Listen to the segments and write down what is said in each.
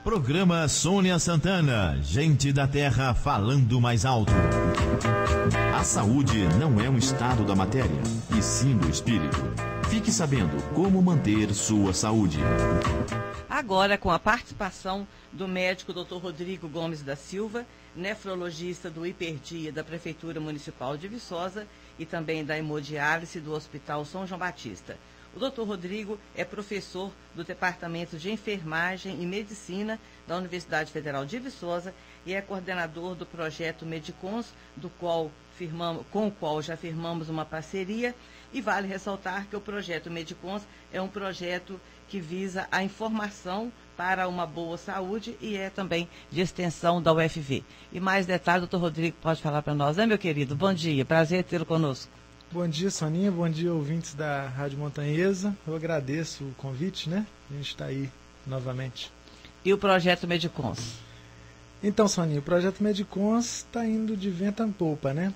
Programa Sônia Santana, gente da terra falando mais alto. A saúde não é um estado da matéria, e sim do espírito. Fique sabendo como manter sua saúde. Agora, com a participação do médico Dr. Rodrigo Gomes da Silva, nefrologista do Hiperdia da Prefeitura Municipal de Viçosa e também da hemodiálise do Hospital São João Batista. O Dr. Rodrigo é professor do Departamento de Enfermagem e Medicina da Universidade Federal de Viçosa e é coordenador do projeto Medicons, com o qual já firmamos uma parceria. E vale ressaltar que o projeto Medicons é um projeto que visa a informação para uma boa saúde e é também de extensão da UFV. E mais detalhes, doutor Rodrigo pode falar para nós, né, meu querido? Bom dia, prazer tê-lo conosco. Bom dia, Soninha, bom dia, ouvintes da Rádio Montanhesa. Eu agradeço o convite, né? A gente está aí novamente. E o projeto Medicons? Então, Soninha, o projeto Medicons está indo de vento em popa, né?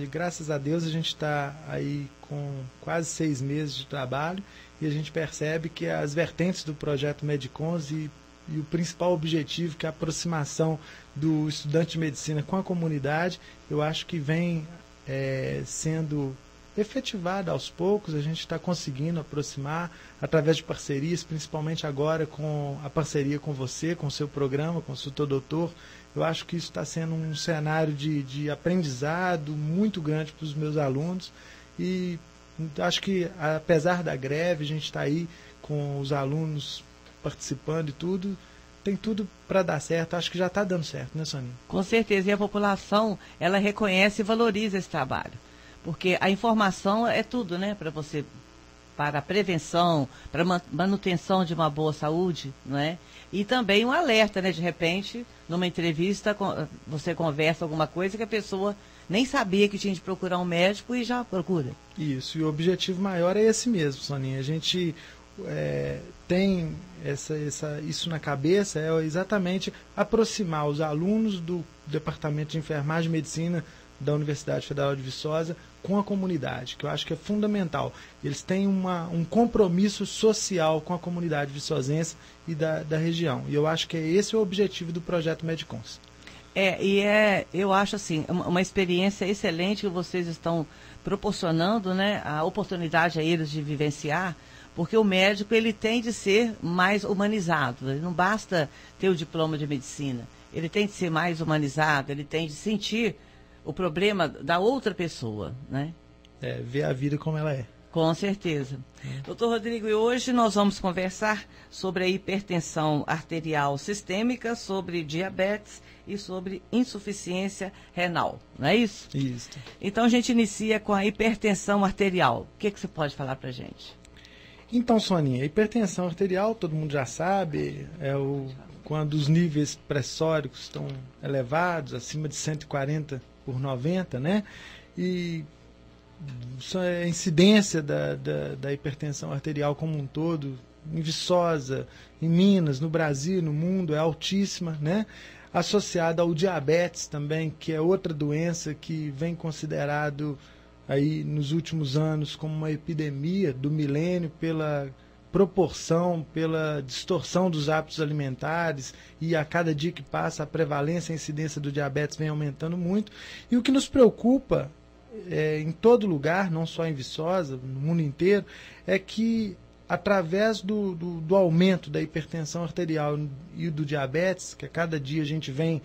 Graças a Deus a gente está aí com quase 6 meses de trabalho e a gente percebe que as vertentes do projeto Medicons e o principal objetivo, que é a aproximação do estudante de medicina com a comunidade, eu acho que vem sendo efetivada aos poucos. A gente está conseguindo aproximar através de parcerias, principalmente agora com a parceria com você, com o seu programa, com o seu doutor. Eu acho que isso está sendo um cenário de aprendizado muito grande para os meus alunos e acho que, apesar da greve, a gente está aí com os alunos participando e tudo, tem tudo para dar certo. Acho que já está dando certo, né, Soninha? Com certeza, e a população, ela reconhece e valoriza esse trabalho, porque a informação é tudo, né, para a prevenção, para a manutenção de uma boa saúde, não é? E também um alerta, né? De repente, numa entrevista, você conversa alguma coisa que a pessoa nem sabia que tinha de procurar um médico e já procura. Isso, e o objetivo maior é esse mesmo, Soninha. A gente tem isso na cabeça, é exatamente aproximar os alunos do Departamento de Enfermagem e Medicina da Universidade Federal de Viçosa com a comunidade, que eu acho que é fundamental. Eles têm um compromisso social com a comunidade viçosense e da região. E eu acho que esse é o objetivo do projeto Medicons. Eu acho assim, uma experiência excelente que vocês estão proporcionando, né, a oportunidade a eles de vivenciar, porque o médico, ele tem de ser mais humanizado. Ele não basta ter o diploma de medicina, ele tem de ser mais humanizado, ele tem de sentir o problema da outra pessoa, né? Ver a vida como ela é. Com certeza. Doutor Rodrigo, e hoje nós vamos conversar sobre a hipertensão arterial sistêmica, sobre diabetes e sobre insuficiência renal, não é isso? Isso. Então a gente inicia com a hipertensão arterial. O que você pode falar para a gente? Então, Soninha, a hipertensão arterial, todo mundo já sabe, quando os níveis pressóricos estão elevados, acima de 140/90, né? E a incidência da hipertensão arterial como um todo, em Viçosa, em Minas, no Brasil, no mundo, é altíssima, né? Associada ao diabetes também, que é outra doença que vem considerado aí nos últimos anos como uma epidemia do milênio pela proporção, pela distorção dos hábitos alimentares, e a cada dia que passa a prevalência e a incidência do diabetes vem aumentando muito. E o que nos preocupa em todo lugar, não só em Viçosa, no mundo inteiro, é que através do aumento da hipertensão arterial e do diabetes, que a cada dia a gente vem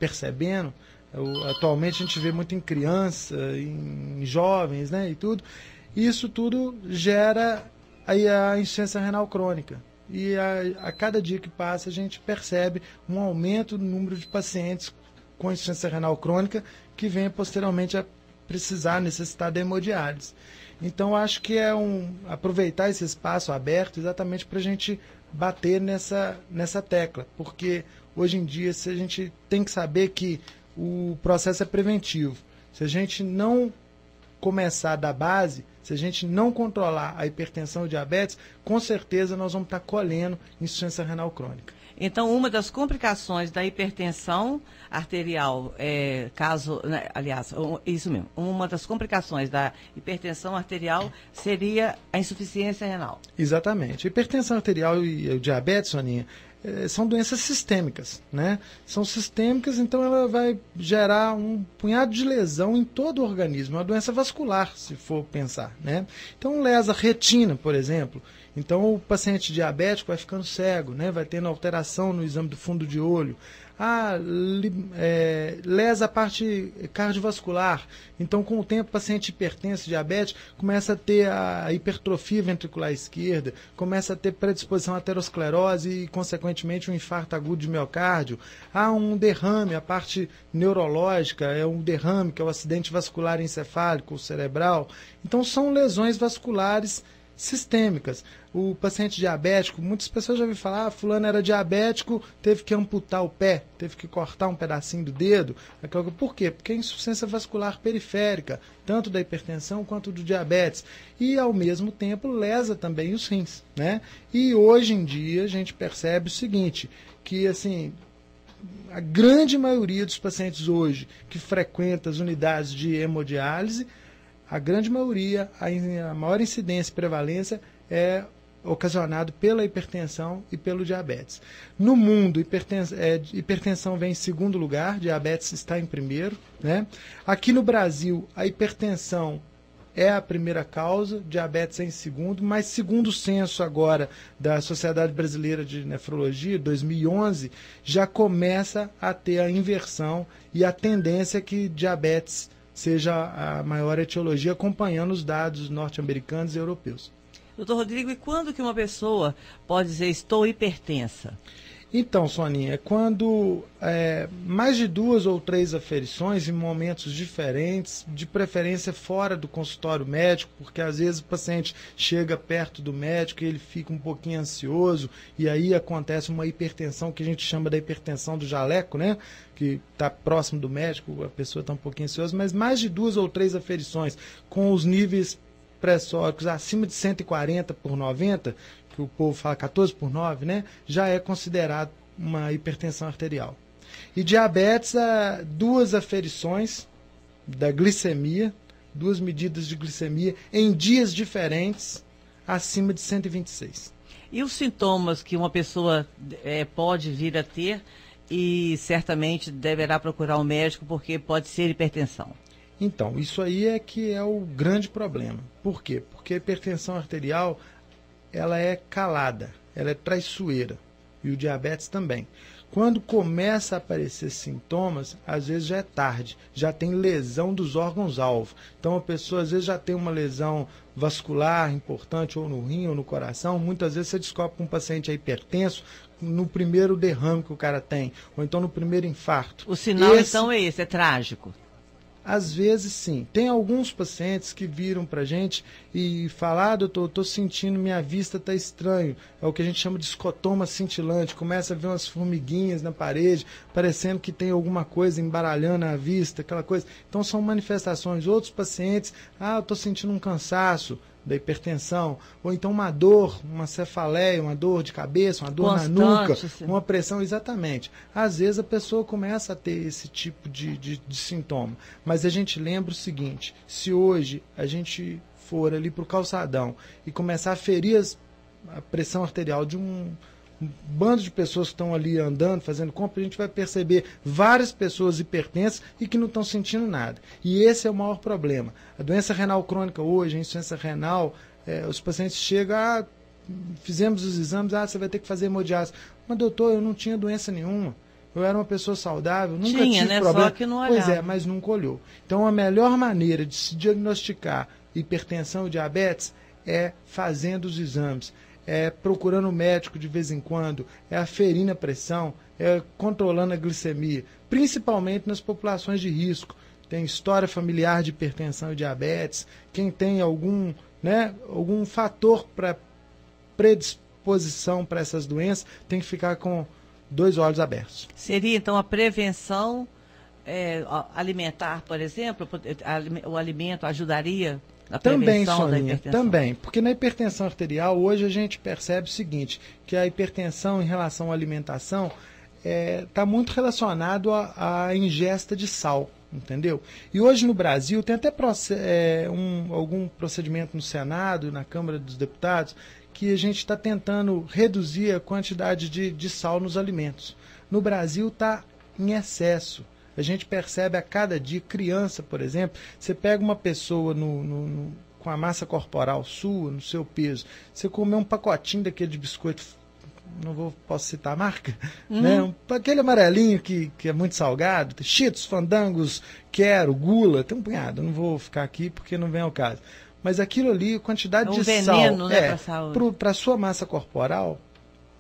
percebendo, atualmente a gente vê muito em criança, em jovens, né, e tudo, isso tudo gera aí a insuficiência renal crônica. E a cada dia que passa a gente percebe um aumento no número de pacientes com insuficiência renal crônica que vem posteriormente a necessitar de hemodiálise. Então acho que aproveitar esse espaço aberto exatamente para a gente bater nessa tecla, porque hoje em dia a gente tem que saber que o processo é preventivo. Se a gente não começar da base, se a gente não controlar a hipertensão e o diabetes, com certeza nós vamos estar colhendo insuficiência renal crônica. Então, uma das complicações da hipertensão arterial, isso mesmo, uma das complicações da hipertensão arterial seria a insuficiência renal. Exatamente. A hipertensão arterial e o diabetes, Soninha, são doenças sistêmicas, né? São sistêmicas, então ela vai gerar um punhado de lesão em todo o organismo, uma doença vascular, se for pensar, né? Então lesa retina, por exemplo. Então o paciente diabético vai ficando cego, né? Vai tendo alteração no exame do fundo de olho. Lesa a parte cardiovascular. Então, com o tempo, o paciente hipertenso, diabético, começa a ter a hipertrofia ventricular esquerda, começa a ter predisposição à aterosclerose e, consequentemente, um infarto agudo de miocárdio. Há um derrame, a parte neurológica, é um derrame, que é o acidente vascular encefálico ou cerebral. Então, são lesões vasculares sistêmicas. O paciente diabético, muitas pessoas já ouviram falar, fulano era diabético, teve que amputar o pé, teve que cortar um pedacinho do dedo. Por quê? Porque é insuficiência vascular periférica, tanto da hipertensão quanto do diabetes. E, ao mesmo tempo, lesa também os rins, né? E, hoje em dia, a gente percebe o seguinte, que, assim, a grande maioria dos pacientes hoje que frequenta as unidades de hemodiálise, a grande maioria, a maior incidência e prevalência é ocasionado pela hipertensão e pelo diabetes. No mundo, hipertensão vem em segundo lugar, diabetes está em primeiro, né? Aqui no Brasil, a hipertensão é a primeira causa, diabetes é em segundo, mas segundo o censo agora da Sociedade Brasileira de Nefrologia, 2011, já começa a ter a inversão e a tendência que diabetes seja a maior etiologia, acompanhando os dados norte-americanos e europeus. Doutor Rodrigo, e quando que uma pessoa pode dizer estou hipertensa? Então, Soninha, é quando mais de 2 ou 3 aferições em momentos diferentes, de preferência fora do consultório médico, porque às vezes o paciente chega perto do médico e ele fica um pouquinho ansioso, e aí acontece uma hipertensão que a gente chama da hipertensão do jaleco, né? Que está próximo do médico, a pessoa está um pouquinho ansiosa, mas mais de 2 ou 3 aferições com os níveis pressóricos acima de 140/90, que o povo fala 14/9, né, já é considerado uma hipertensão arterial. E diabetes, 2 aferições da glicemia, 2 medidas de glicemia em dias diferentes, acima de 126. E os sintomas que uma pessoa pode vir a ter e certamente deverá procurar um médico porque pode ser hipertensão? Então, isso aí é que é o grande problema. Por quê? Porque a hipertensão arterial, ela é calada, ela é traiçoeira, e o diabetes também. Quando começa a aparecer sintomas, às vezes já é tarde, já tem lesão dos órgãos-alvo. Então a pessoa às vezes já tem uma lesão vascular importante, ou no rim, ou no coração. Muitas vezes você descobre que um paciente é hipertenso no primeiro derrame que o cara tem, ou então no primeiro infarto. O sinal então é esse, é trágico? Às vezes sim. Tem alguns pacientes que viram pra gente e falam, doutor, eu tô sentindo, minha vista tá estranho. É o que a gente chama de escotoma cintilante. Começa a ver umas formiguinhas na parede, parecendo que tem alguma coisa embaralhando a vista, aquela coisa. Então são manifestações. Outros pacientes, eu tô sentindo um cansaço da hipertensão, ou então uma dor, uma cefaleia, uma dor de cabeça, uma dor constante, na nuca, sim, uma pressão, exatamente. Às vezes a pessoa começa a ter esse tipo de sintoma, mas a gente lembra o seguinte, se hoje a gente for ali para o calçadão e começar a ferir a pressão arterial de um bando de pessoas que estão ali andando, fazendo compra, a gente vai perceber várias pessoas hipertensas e que não estão sentindo nada. E esse é o maior problema. A doença renal crônica hoje, a insuficiência renal, os pacientes chegam, fizemos os exames, você vai ter que fazer hemodiálise. Mas, doutor, eu não tinha doença nenhuma. Eu era uma pessoa saudável, nunca tive problema. Só que não olhava. Pois é, mas nunca olhou. Então, a melhor maneira de se diagnosticar hipertensão e diabetes é fazendo os exames. É procurando o médico de vez em quando, é aferindo a pressão, é controlando a glicemia, principalmente nas populações de risco. Tem história familiar de hipertensão e diabetes, quem tem algum fator para predisposição para essas doenças, tem que ficar com 2 olhos abertos. Seria então a prevenção alimentar, por exemplo, o alimento ajudaria? Também, Soninha, também, porque na hipertensão arterial hoje a gente percebe o seguinte, que a hipertensão em relação à alimentação está muito relacionado à ingesta de sal, entendeu? E hoje no Brasil tem até algum procedimento no Senado, na Câmara dos Deputados, que a gente está tentando reduzir a quantidade de sal nos alimentos. No Brasil está em excesso. A gente percebe a cada dia, criança, por exemplo, você pega uma pessoa com a massa corporal sua, no seu peso, você comer um pacotinho daquele de biscoito, posso citar a marca, né? Aquele amarelinho que é muito salgado, Cheetos, Fandangos, Quero, Gula, tem um punhado, não vou ficar aqui porque não vem ao caso. Mas aquilo ali, a quantidade de veneno, sal, né, para a sua massa corporal,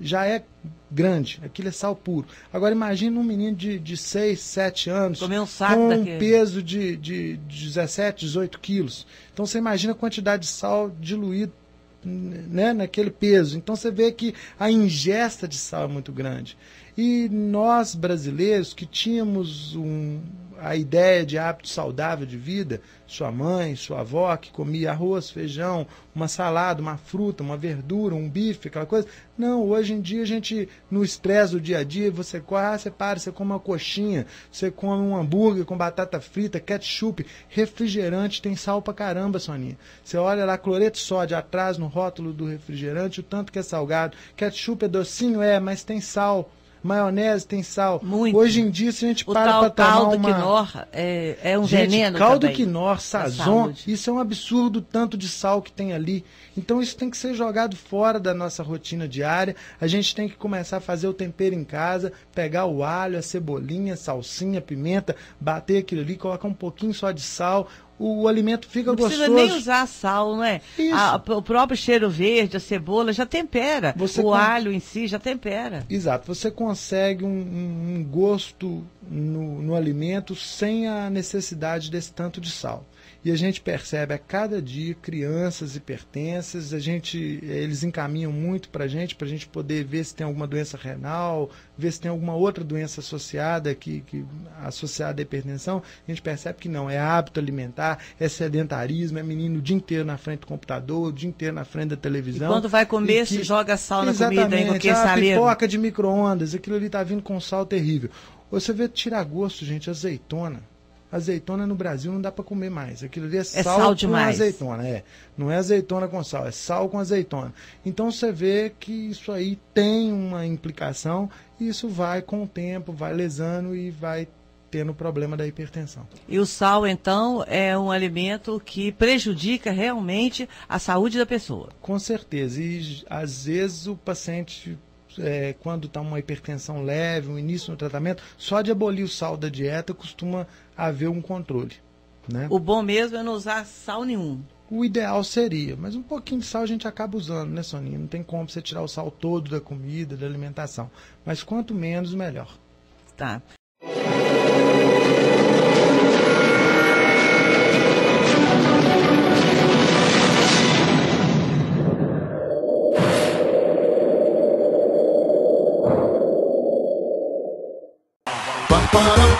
já é grande, aquilo é sal puro. Agora imagine um menino de 6, 7 anos comer um saco com daquele. Um peso de 17, 18 quilos. Então você imagina a quantidade de sal diluído, né, naquele peso. Então você vê que a ingesta de sal é muito grande. E nós brasileiros que tínhamos a ideia de hábito saudável de vida, sua mãe, sua avó que comia arroz, feijão, uma salada, uma fruta, uma verdura, um bife, aquela coisa. Não, hoje em dia a gente, no estresse do dia a dia, você corre, você para, você come uma coxinha, você come um hambúrguer com batata frita, ketchup, refrigerante, tem sal pra caramba, Soninha. Você olha lá, cloreto de sódio atrás no rótulo do refrigerante, o tanto que é salgado. Ketchup é docinho, mas tem sal. Maionese tem sal. Muito. Hoje em dia, se a gente para para tomar caldo quinor é um veneno caldo também. quinor, sazon, isso é um absurdo o tanto de sal que tem ali. Então isso tem que ser jogado fora da nossa rotina diária. A gente tem que começar a fazer o tempero em casa, pegar o alho, a cebolinha, a salsinha, a pimenta, bater aquilo ali, colocar um pouquinho só de sal. O alimento fica gostoso. Não precisa nem usar sal, não é? O próprio cheiro verde, a cebola já tempera. Alho em si já tempera. Exato. Você consegue um gosto no alimento sem a necessidade desse tanto de sal. E a gente percebe a cada dia crianças hipertensas, eles encaminham muito para a gente poder ver se tem alguma doença renal, ver se tem alguma outra doença associada associada à hipertensão. A gente percebe que não, é hábito alimentar, é sedentarismo, é menino o dia inteiro na frente do computador, o dia inteiro na frente da televisão. E quando vai comer, se joga sal na comida, em qualquer saleiro. Pipoca de micro-ondas, aquilo ali está vindo com sal terrível. Você vê tirar gosto, gente, azeitona. Azeitona no Brasil não dá para comer mais. Aquilo ali é sal com azeitona. Não é azeitona com sal, é sal com azeitona. Então você vê que isso aí tem uma implicação e isso vai com o tempo, vai lesando e vai tendo o problema da hipertensão. E o sal, então, é um alimento que prejudica realmente a saúde da pessoa? Com certeza. E às vezes o paciente... quando está uma hipertensão leve, um início no tratamento, só de abolir o sal da dieta costuma haver um controle. Né? O bom mesmo é não usar sal nenhum. O ideal seria, mas um pouquinho de sal a gente acaba usando, né, Soninha? Não tem como você tirar o sal todo da comida, da alimentação. Mas quanto menos, melhor. Tá. Para